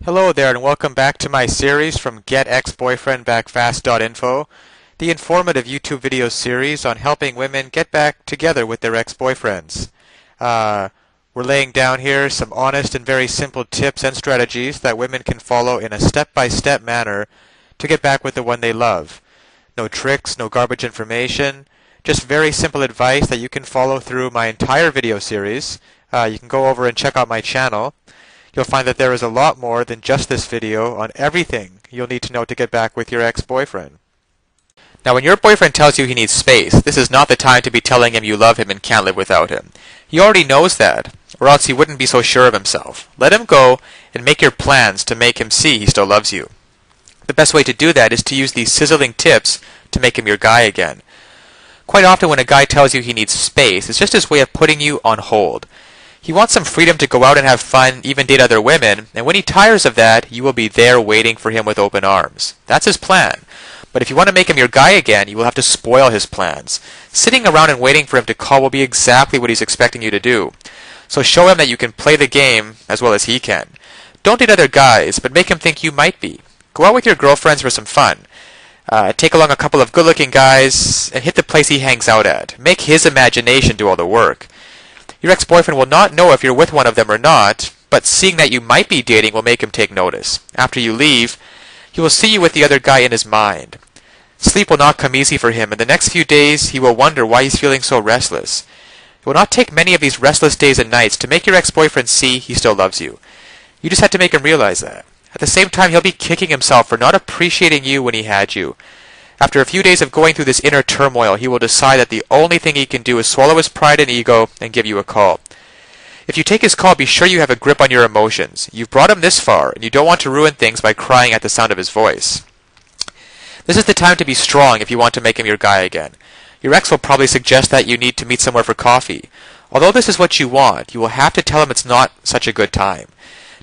Hello there and welcome back to my series from getexboyfriendbackfast.info, the informative YouTube video series on helping women get back together with their ex-boyfriends. We're laying down here some honest and very simple tips and strategies that women can follow in a step-by-step manner to get back with the one they love. No tricks, no garbage information, just very simple advice that you can follow through my entire video series. You can go over and check out my channel. You'll find that there is a lot more than just this video on everything you'll need to know to get back with your ex-boyfriend. Now, when your boyfriend tells you he needs space, this is not the time to be telling him you love him and can't live without him. He already knows that, or else he wouldn't be so sure of himself. Let him go and make your plans to make him see he still loves you. The best way to do that is to use these sizzling tips to make him your guy again. Quite often when a guy tells you he needs space, it's just his way of putting you on hold. He wants some freedom to go out and have fun, even date other women, and when he tires of that, you will be there waiting for him with open arms. That's his plan. But if you want to make him your guy again, you will have to spoil his plans. Sitting around and waiting for him to call will be exactly what he's expecting you to do. So show him that you can play the game as well as he can. Don't date other guys, but make him think you might be. Go out with your girlfriends for some fun. Take along a couple of good-looking guys and hit the place he hangs out at. Make his imagination do all the work. Your ex-boyfriend will not know if you're with one of them or not, but seeing that you might be dating will make him take notice. After you leave, he will see you with the other guy in his mind. Sleep will not come easy for him, and the next few days he will wonder why he's feeling so restless. It will not take many of these restless days and nights to make your ex-boyfriend see he still loves you. You just have to make him realize that. At the same time, he'll be kicking himself for not appreciating you when he had you. After a few days of going through this inner turmoil, he will decide that the only thing he can do is swallow his pride and ego and give you a call. If you take his call, be sure you have a grip on your emotions. You've brought him this far, and you don't want to ruin things by crying at the sound of his voice. This is the time to be strong if you want to make him your guy again. Your ex will probably suggest that you need to meet somewhere for coffee. Although this is what you want, you will have to tell him it's not such a good time.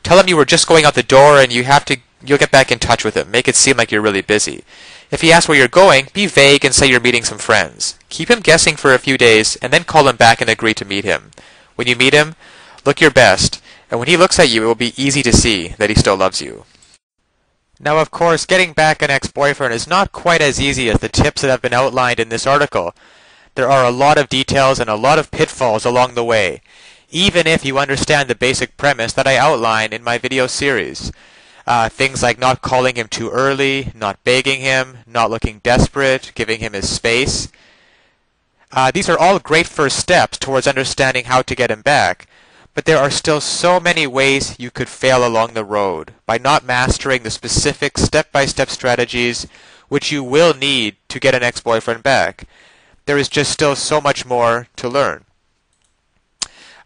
Tell him you were just going out the door and you'll get back in touch with him. Make it seem like you're really busy. If he asks where you're going, be vague and say you're meeting some friends. Keep him guessing for a few days, and then call him back and agree to meet him. When you meet him, look your best, and when he looks at you, it will be easy to see that he still loves you. Now, of course, getting back an ex-boyfriend is not quite as easy as the tips that have been outlined in this article. There are a lot of details and a lot of pitfalls along the way, even if you understand the basic premise that I outline in my video series. Things like not calling him too early, not begging him, not looking desperate, giving him his space. These are all great first steps towards understanding how to get him back, but there are still so many ways you could fail along the road by not mastering the specific step-by-step strategies which you will need to get an ex-boyfriend back. There is just still so much more to learn.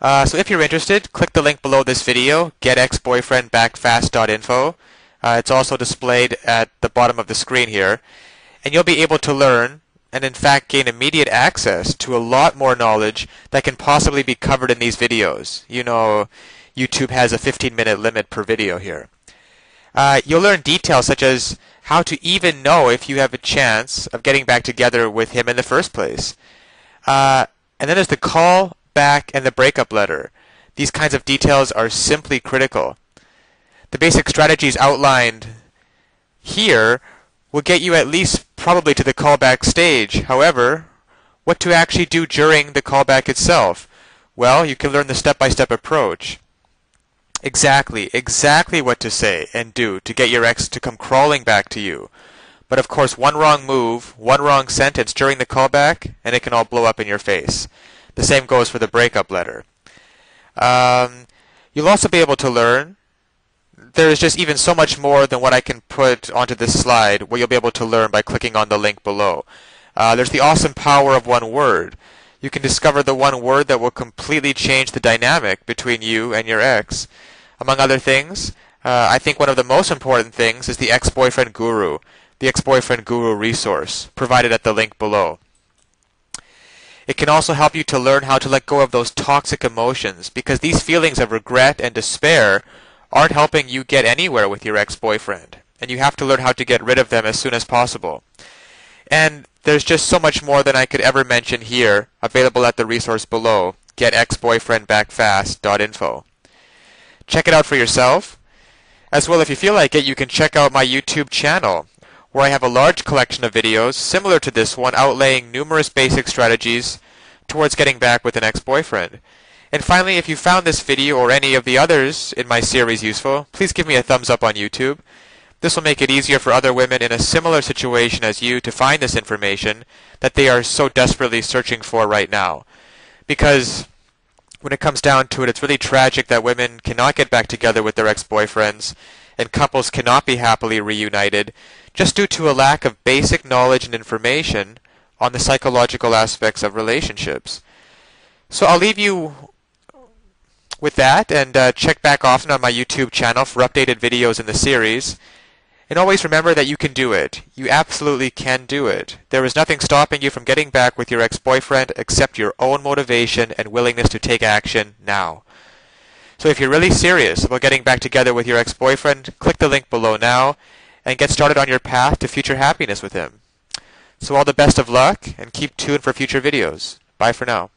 So if you're interested, click the link below this video, getexboyfriendbackfast.info. It's also displayed at the bottom of the screen here. And you'll be able to learn, and in fact gain immediate access to a lot more knowledge that can possibly be covered in these videos. You know, YouTube has a 15-minute limit per video here. You'll learn details such as how to even know if you have a chance of getting back together with him in the first place. And then there's the call back and the breakup letter. These kinds of details are simply critical. The basic strategies outlined here will get you at least probably to the callback stage. However, what to actually do during the callback itself? Well, you can learn the step-by-step approach. Exactly what to say and do to get your ex to come crawling back to you. But of course, one wrong move, one wrong sentence during the callback, and it can all blow up in your face. The same goes for the breakup letter. You'll also be able to learn. There is just even so much more than what I can put onto this slide what you'll be able to learn by clicking on the link below. There's the awesome power of one word. You can discover the one word that will completely change the dynamic between you and your ex. Among other things, I think one of the most important things is the ex-boyfriend guru, the ex-boyfriend guru resource provided at the link below. It can also help you to learn how to let go of those toxic emotions, because these feelings of regret and despair aren't helping you get anywhere with your ex-boyfriend, and you have to learn how to get rid of them as soon as possible. And there's just so much more than I could ever mention here, available at the resource below, getexboyfriendbackfast.info. Check it out for yourself. As well, if you feel like it, you can check out my YouTube channel, where I have a large collection of videos similar to this one outlaying numerous basic strategies towards getting back with an ex-boyfriend. And finally, if you found this video or any of the others in my series useful, please give me a thumbs up on YouTube. This will make it easier for other women in a similar situation as you to find this information that they are so desperately searching for right now. Because when it comes down to it, it's really tragic that women cannot get back together with their ex-boyfriends and couples cannot be happily reunited just due to a lack of basic knowledge and information on the psychological aspects of relationships. So I'll leave you with that, and check back often on my YouTube channel for updated videos in the series. And always remember that you can do it. You absolutely can do it. There is nothing stopping you from getting back with your ex-boyfriend except your own motivation and willingness to take action now. So if you're really serious about getting back together with your ex-boyfriend, click the link below now and get started on your path to future happiness with him. So all the best of luck, and keep tuned for future videos. Bye for now.